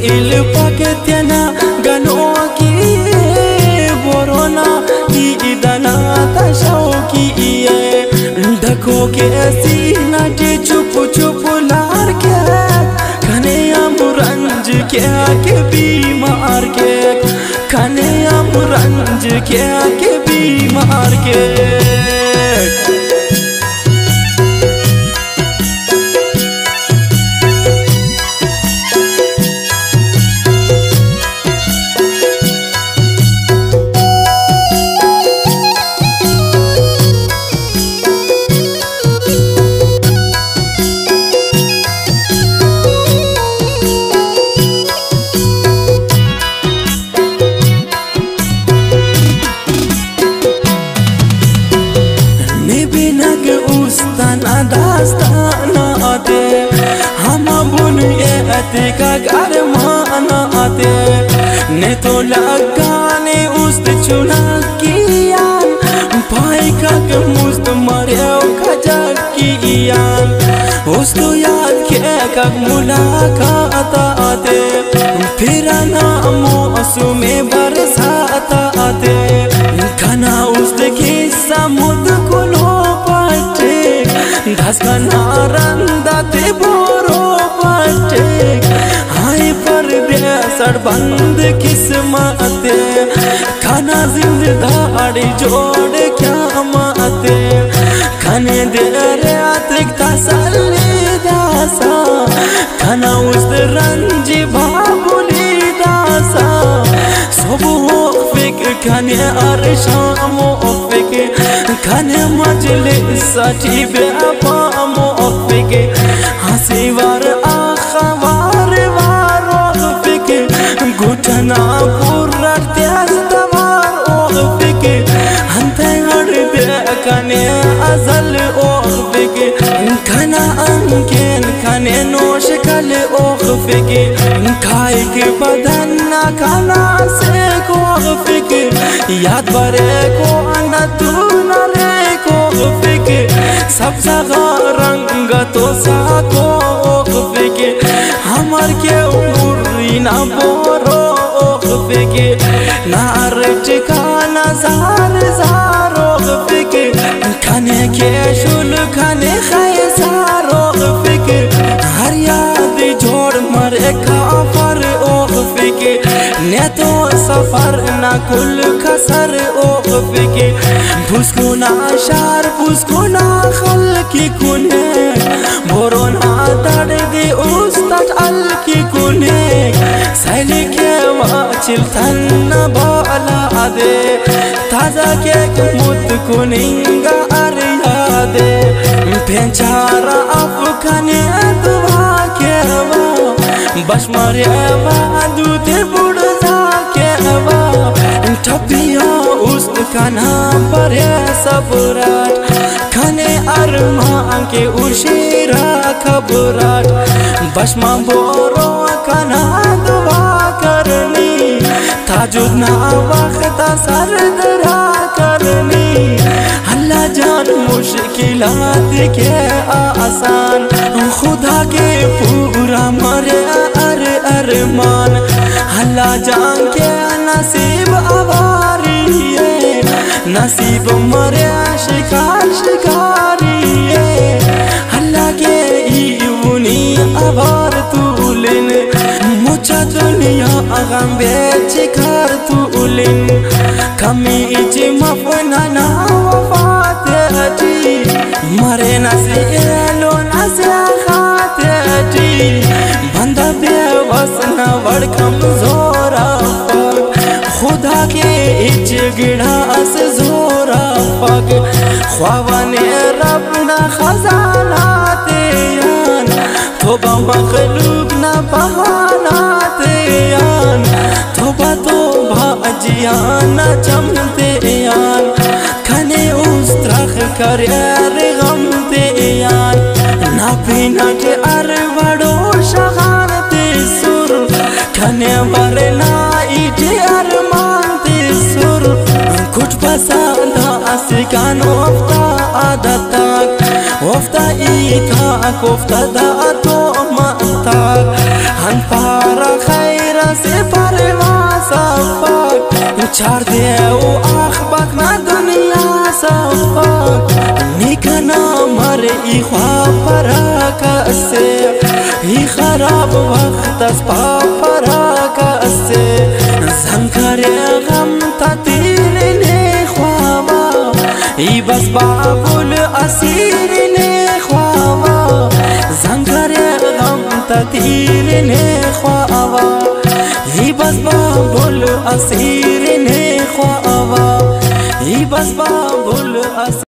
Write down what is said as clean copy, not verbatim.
il paketiana ganoki borona idana tashauki iye dako ke asina de chup chup lar ke kane amranj ke बीमार के kane amranj ke बीमार के दास्ताना आते हम बुनियाते का गरमाना आते ने तो लगाने उस्त चुना किया भाई का मुस्त मरियो खजा किया उस्तो याद के का मुलाकात आते फिर नामो असुमे बरसात आते खाना उस्त की समुद्र को धसना रंदा ते बोरो पटे हाय पर सड़ बंद किस्मत खाना जिंदगी जोड़ क्या माते खाने दे अतिक तसल्ली दासा खाना उस रंजी बाबुली दासा सब फिक खाने अरशाम फिक खाने मजलिस सची बेपामो फिक हंसी वार आखवार वारो फिक घुटना पूरा त्याज दवार ओ फिक हंते हर दे खाने अजल ओ फिक खाना अंकेन खाने नोश कल ओ फिक खाए के बदन ना खाना से को फिक याद बरे को न तू न रे को फिक सब जगह रंग तो साको फिक हमर के उरी ना बोरो फिक नार ठिकाना जार जारो फिक खाने के शुल खाने खाए सारो फिक हर याद जोड़ मरे काफर ओ फिक ने तो सफर ना कुल खसर ओ फिके भुसको ना शार भुसको ना खल की कुने बोरोना दड़ दे उस्ताद अल की कुने सैली के वाचिल तन बाला दे ताजा के मुत कुनिंगा अरिया दे पेंचारा अफकाने दुआ के बस मरे दूते बुढ़ ठपिया उस्त का नाम पर है सबराट खाने अरमान के उशीरा खबराट बशमा बोरो का ना दुआ करनी ताजुद ना वक्त सरदरा करनी अल्लाह जान मुश्किलात के आसान खुदा के पूरा मरे अरमान अल्लाह जान के नसीब आवारी है नसीब मरे शिकारी है अल्लाह के यूनी आवार तूलिन मुझा दुनिया अगम बेच कर तूलिन कमी इची मफना ना वफात अटी मरे नसीलो नसीहात अटी बंदा बेवस न वड़ कमजोरा खुदा के इच गिड़ास जोरा पग ख्वावाने रब ना खजाना तेयान तोबा मखलूक ना बहाना तेयान तोबा तोबा अजियाना चमते यान खाने उस त्रख कर गम तेयान ना पीना के अरवड़ो शगानते सुर खाने वाले ना इटे अरमान ते सुर कुछ पसंद आसिकान वफ्ता आदतक वफ्ता इथा कोफ्ता दा तो माता हन पारा चार दे ओ आख बाक ना दुनिया सफक निकना मर ई ख्वापरा कसे ही खराब वक्त अस्पा परा कसे झंकरे गम ततीर ने ख्वाबा ई बस बाबुल असीर ने ख्वाबा झंकरे गम ततीर ने ख्वाबा ई बस बाबुल असीर ने ख्वाबा ई बस बाबुल